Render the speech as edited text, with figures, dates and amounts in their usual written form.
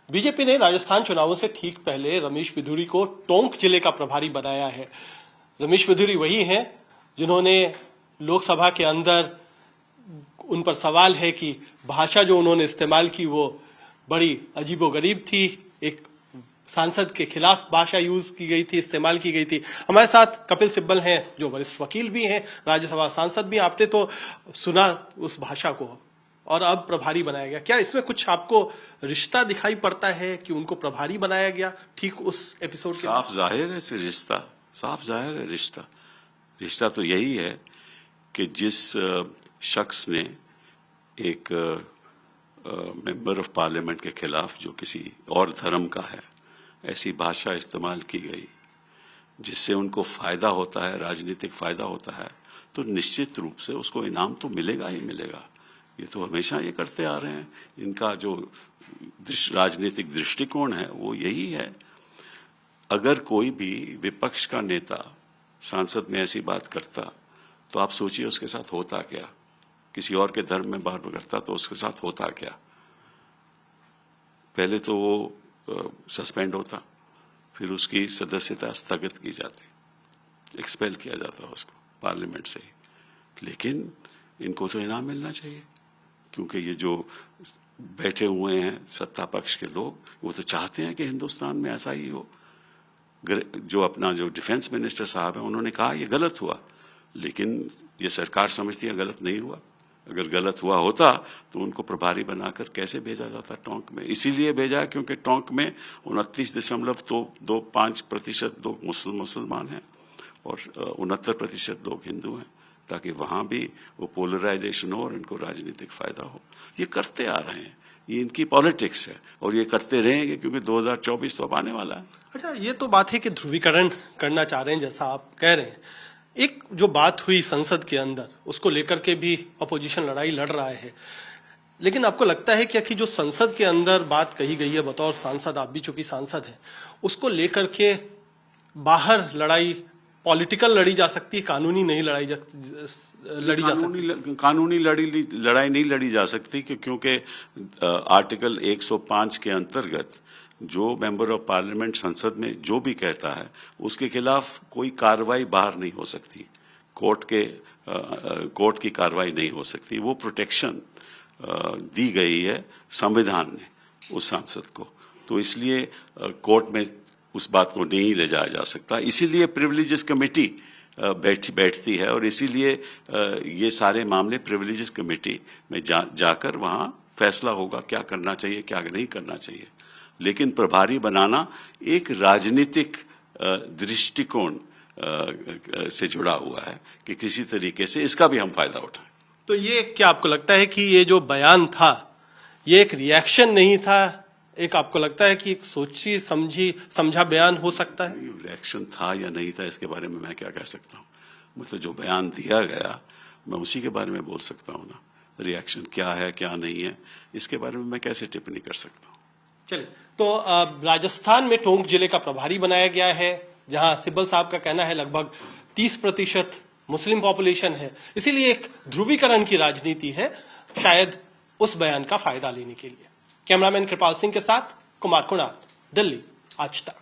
BJP ने राजस्थान चुनावों से ठीक पहले रमेश बिधूरी को टोंक जिले का प्रभारी बनाया है। रमेश बिधूरी वही हैं जिन्होंने लोकसभा के अंदर, उन पर सवाल है कि भाषा जो उन्होंने इस्तेमाल की वो बड़ी अजीबोगरीब थी, एक सांसद के खिलाफ भाषा यूज की गई थी, इस्तेमाल की गई थी। हमारे साथ कपिल सिब्बल हैं जो वरिष्ठ वकील भी हैं, राज्यसभा सांसद भी। आपने तो सुना उस भाषा को और अब प्रभारी बनाया गया। क्या इसमें कुछ आपको रिश्ता दिखाई पड़ता है कि उनको प्रभारी बनाया गया ठीक उस एपिसोड के? साफ जाहिर है से रिश्ता, साफ जाहिर है रिश्ता तो यही है कि जिस शख्स ने एक मेंबर ऑफ पार्लियामेंट के खिलाफ, जो किसी और धर्म का है, ऐसी भाषा इस्तेमाल की गई जिससे उनको फायदा होता है, राजनीतिक फायदा होता है, तो निश्चित रूप से उसको इनाम तो मिलेगा ही मिलेगा। ये तो हमेशा ये करते आ रहे हैं। इनका जो राजनीतिक दृष्टिकोण है वो यही है। अगर कोई भी विपक्ष का नेता सांसद में ऐसी बात करता तो आप सोचिए उसके साथ होता क्या। किसी और के धर्म में बात करता तो उसके साथ होता क्या। पहले तो वो सस्पेंड होता, फिर उसकी सदस्यता स्थगित की जाती, एक्सपेल किया जाता उसको पार्लियामेंट से ही। लेकिन इनको तो इनाम मिलना चाहिए, क्योंकि ये जो बैठे हुए हैं सत्ता पक्ष के लोग, वो तो चाहते हैं कि हिंदुस्तान में ऐसा ही हो। जो डिफेंस मिनिस्टर साहब हैं, उन्होंने कहा ये गलत हुआ, लेकिन ये सरकार समझती है गलत नहीं हुआ। अगर गलत हुआ होता तो उनको प्रभारी बनाकर कैसे भेजा जाता टोंक में। इसीलिए भेजा क्योंकि टोंक में 29.25% लोग मुसलमान हैं और 69% लोग हिंदू हैं, ताकि वहां भी वो पोलराइजेशन हो और इनको राजनीतिक फायदा हो। ये करते आ रहे हैं, ये इनकी पॉलिटिक्स है और ये करते रहेंगे, क्योंकि 2024 तो अब आने वाला है। अच्छा, ये तो बात है कि ध्रुवीकरण करना चाह रहे हैं, जैसा आप कह रहे हैं। एक जो बात हुई संसद के अंदर, उसको लेकर के भी अपोजिशन लड़ाई लड़ रहा है, लेकिन आपको लगता है कि जो संसद के अंदर बात कही गई है, बतौर सांसद, आप भी चूंकि सांसद हैं, उसको लेकर के बाहर लड़ाई पॉलिटिकल लड़ी जा सकती है, कानूनी नहीं लड़ी जा सकती? कानूनी लड़ाई नहीं लड़ी जा सकती, क्योंकि आर्टिकल 105 के अंतर्गत जो मेंबर ऑफ पार्लियामेंट संसद में जो भी कहता है उसके खिलाफ कोई कार्रवाई बाहर नहीं हो सकती। कोर्ट की कार्रवाई नहीं हो सकती। वो प्रोटेक्शन दी गई है संविधान ने उस सांसद को, तो इसलिए कोर्ट में उस बात को नहीं ले जाया जा सकता। इसीलिए प्रिविलेजेस कमेटी बैठती है और इसीलिए ये सारे मामले प्रिविलेजेस कमेटी में जाकर वहाँ फैसला होगा क्या करना चाहिए, क्या नहीं करना चाहिए। लेकिन प्रभारी बनाना एक राजनीतिक दृष्टिकोण से जुड़ा हुआ है कि किसी तरीके से इसका भी हम फायदा उठाएं। तो ये क्या आपको लगता है कि ये जो बयान था ये एक रिएक्शन नहीं था, एक आपको लगता है कि एक सोची समझा बयान हो सकता है? रिएक्शन था या नहीं था इसके बारे में मैं क्या कह सकता हूँ। मतलब जो बयान दिया गया मैं उसी के बारे में बोल सकता हूँ ना। रिएक्शन क्या है क्या नहीं है इसके बारे में मैं कैसे टिप्पणी कर सकता हूँ। चलिए, तो राजस्थान में टोंक जिले का प्रभारी बनाया गया है, जहां सिब्बल साहब का कहना है लगभग 30% मुस्लिम पॉपुलेशन है, इसीलिए एक ध्रुवीकरण की राजनीति है, शायद उस बयान का फायदा लेने के लिए। कैमरामैन कृपाल सिंह के साथ कुमार कुणाल, दिल्ली, आज तक।